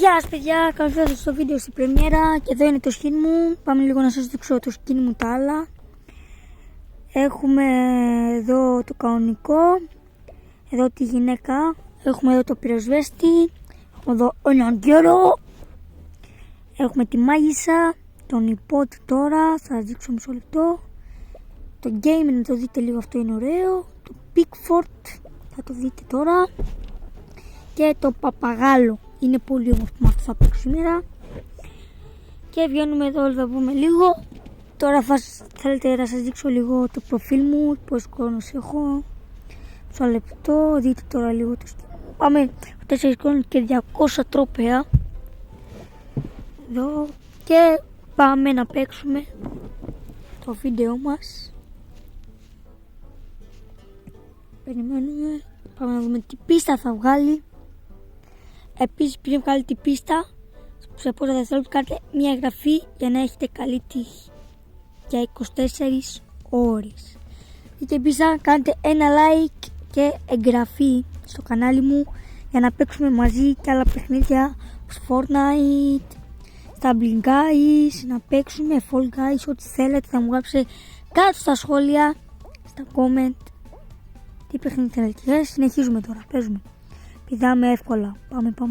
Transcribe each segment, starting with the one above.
Γεια σας παιδιά, καλώς ήρθατε στο βίντεο στην πρεμιέρα και εδώ είναι το skin μου. Πάμε λίγο να σας δείξω το skin μου τα άλλα. Έχουμε εδώ το κανονικό, εδώ τη γυναίκα, έχουμε εδώ το πυροσβέστη, έχουμε εδώ έναν γέρο, έχουμε τη μάγισσα, τον υπότη τώρα, θα σας δείξω μισό λεπτό. Το game να το δείτε λίγο, αυτό είναι ωραίο. Το Pickford θα το δείτε τώρα. Και το παπαγάλο είναι πολύ όμορφο, με αυτό θα παίξω σήμερα. Και βγαίνουμε εδώ, θα πούμε λίγο. Τώρα θέλετε να σας δείξω λίγο το προφίλ μου, πόσους χρόνους έχω. Μισό λεπτό, δείτε τώρα λίγο το σκηνικό. Πάμε 4 χρόνους και 200 τρόπαια. Εδώ και πάμε να παίξουμε το βίντεο μας. Περιμένουμε, πάμε να δούμε τι πίστα θα βγάλει. Επίσης πριν βγάλει την πίστα, σε πόσα δευτερόλεπτα κάνετε μια εγγραφή για να έχετε καλή τύχη για 24 ώρες. Είτε πίστα κάνετε ένα like και εγγραφή στο κανάλι μου για να παίξουμε μαζί και άλλα παιχνίδια όπως Fortnite, Stumbling Guys, να παίξουμε Fall Guys, ό,τι θέλετε θα μου γράψετε κάτω στα σχόλια, στα comment τι παιχνίδι θέλετε. Συνεχίζουμε τώρα, παίζουμε. Πηδάμε εύκολα.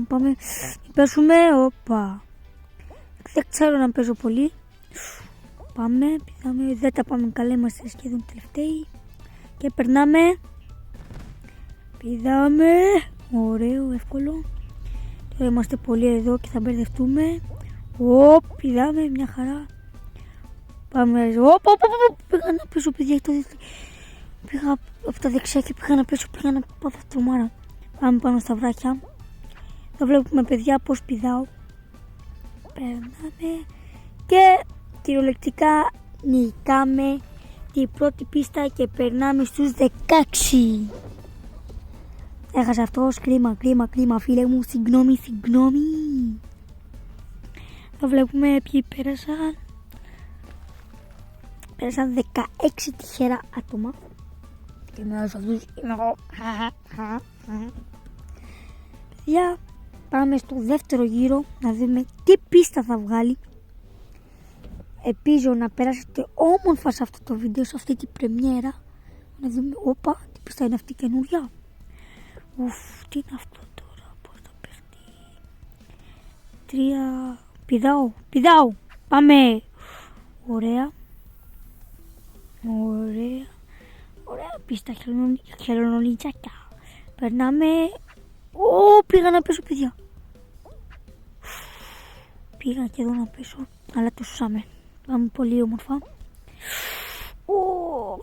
Πάμε. Πέσουμε. Όπα. Δεν ξέρω να παίζω πολύ. Πηδάμε. Δεν τα πάμε καλά. Είμαστε σχεδόν τελευταίοι. Και περνάμε. Πηδάμε. Ωραίο, εύκολο. Τώρα είμαστε πολύ εδώ και θα μπερδευτούμε. Πηδάμε. Μια χαρά. Πάμε. Πήγα να πέσω, παιδιά. Πήγα από τα δεξιά και πήγα να πέσω. Πήγα να πάθω τρομάρα. Πάμε πάνω στα βράχια. Θα βλέπουμε παιδιά πως πηδάω. Περνάμε. Και κυριολεκτικά νικάμε την πρώτη πίστα και περνάμε στους 16. Έχασα αυτός. Κρίμα φίλε μου. Συγγνώμη. Θα βλέπουμε ποιοι πέρασαν. Πέρασαν 16 τυχερά άτομα. Και με όλους αυτούς είμαι εγώ. Παιδιά, πάμε στο δεύτερο γύρο να δούμε τι πίστα θα βγάλει. Ελπίζω να περάσετε όμορφα σε αυτό το βίντεο, σε αυτή την πρεμιέρα. Να δούμε, τι πίστα είναι αυτή καινούρια. Τι είναι αυτό τώρα, πώς θα πέφτει. 3, πηδάω, πάμε. Ωραία πίστα, χελωνολιτζάκια. Περνάμε. Πήγα να πέσω παιδιά. Πήγα και εδώ να πέσω, αλλά το σούσαμε. Πάμε πολύ όμορφα.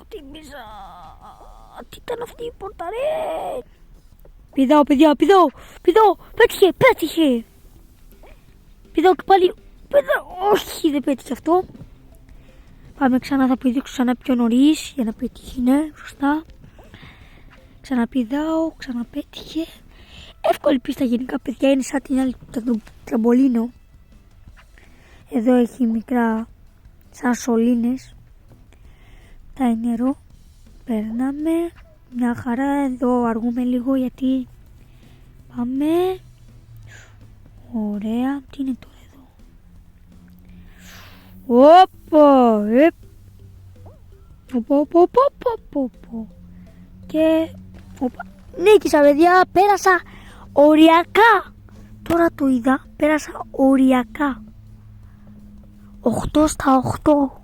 Τίμησα. Τι ήταν αυτή η πόρτα ρε. Πηδάω παιδιά, πηδάω. Πέτυχε. Πηδάω και πάλι. Όχι, δεν πέτυχε αυτό. Πάμε ξανά, θα πηδήξω ξανά πιο νωρίς για να πετύχει, ναι, σωστά. Ξαναπηδάω, ξαναπέτυχε. Εύκολη πίστα γενικά παιδιά, είναι σαν την άλλη το τραμπολίνο. Εδώ έχει μικρά σαν σωλήνες. Τα είναι νερό. Περνάμε. Μια χαρά, εδώ αργούμε λίγο γιατί πάμε. Ωραία, τι είναι τώρα εδώ. Και νίκησα παιδιά, πέρασα οριακά. Τώρα το είδα, πέρασα οριακά. 8 στα 8.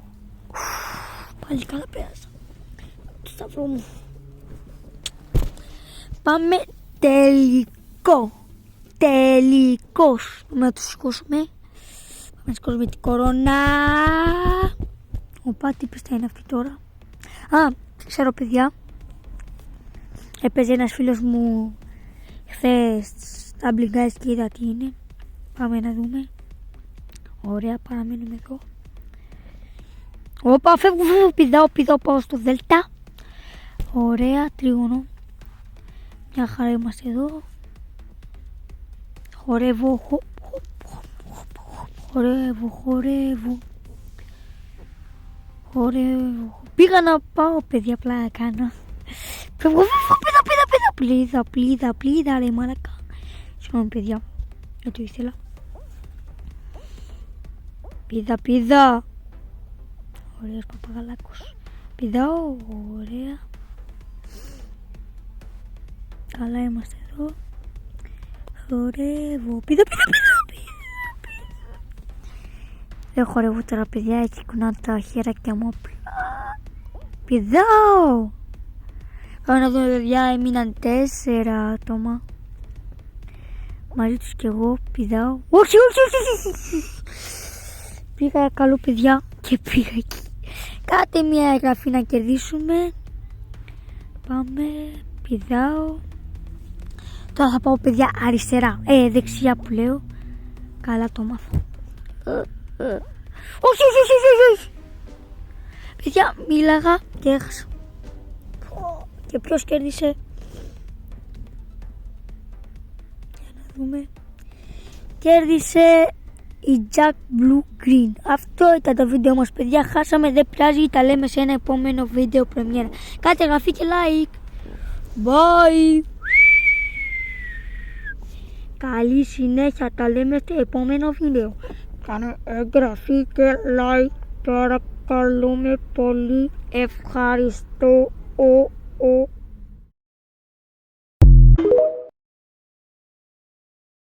Πάλι καλά πέρασα. Το σταυρό μου. Πάμε τελικός. Πάμε να το σηκώσουμε. Πάμε να σηκώσουμε την κορώνα. Τι πίστα είναι αυτή τώρα. Ξέρω παιδιά. Έπαιζε ένας φίλος μου χθες Stumbling Guys και είδα τι είναι. Πάμε να δούμε. Ωραία, παραμένουμε εδώ. Φεύγω, πηδάω, πάω στο Δέλτα. Ωραία, τρίγωνο. Μια χαρά είμαστε εδώ. Χορεύω. Πήγα να πάω παιδιά, απλά έκανα. Φεύγω, πλίδα ρε μαλάκα. Συγγνώμη παιδιά, γιατί ήθελα. Πηδά. Ωραίος παπαγαλάκος. Πηδάω, ωραία. Καλά είμαστε εδώ. Χορεύω. Πηδά. Δεν χορεύω τώρα, παιδιά, έτσι κουνάω τα χέρακια μου απλά. Πηδάω. Πάμε να δούμε, παιδιά, έμειναν 4 άτομα. Μαζί τους κι εγώ πηδάω. Όχι. Πήγα καλό, παιδιά, και πήγα εκεί. Κάτε μια εγγραφή να κερδίσουμε. Πάμε, πηδάω. Τώρα θα πάω, παιδιά, αριστερά. Δεξιά που λέω. Καλά το μάθω. Όχι. Παιδιά, μίλαγα και έχασα. Και ποιος κέρδισε? Για να δούμε. Κέρδισε η Jack Blue Green. Αυτό ήταν το βίντεο μας, παιδιά. Χάσαμε, δεν πειράζει. Τα λέμε σε ένα επόμενο βίντεο πρεμιέρα. Κάντε εγγραφή και like. Bye. Καλή συνέχεια. Τα λέμε στο επόμενο βίντεο. Κάνε εγγραφή και like. Παρακαλούμε πολύ. Ευχαριστώ.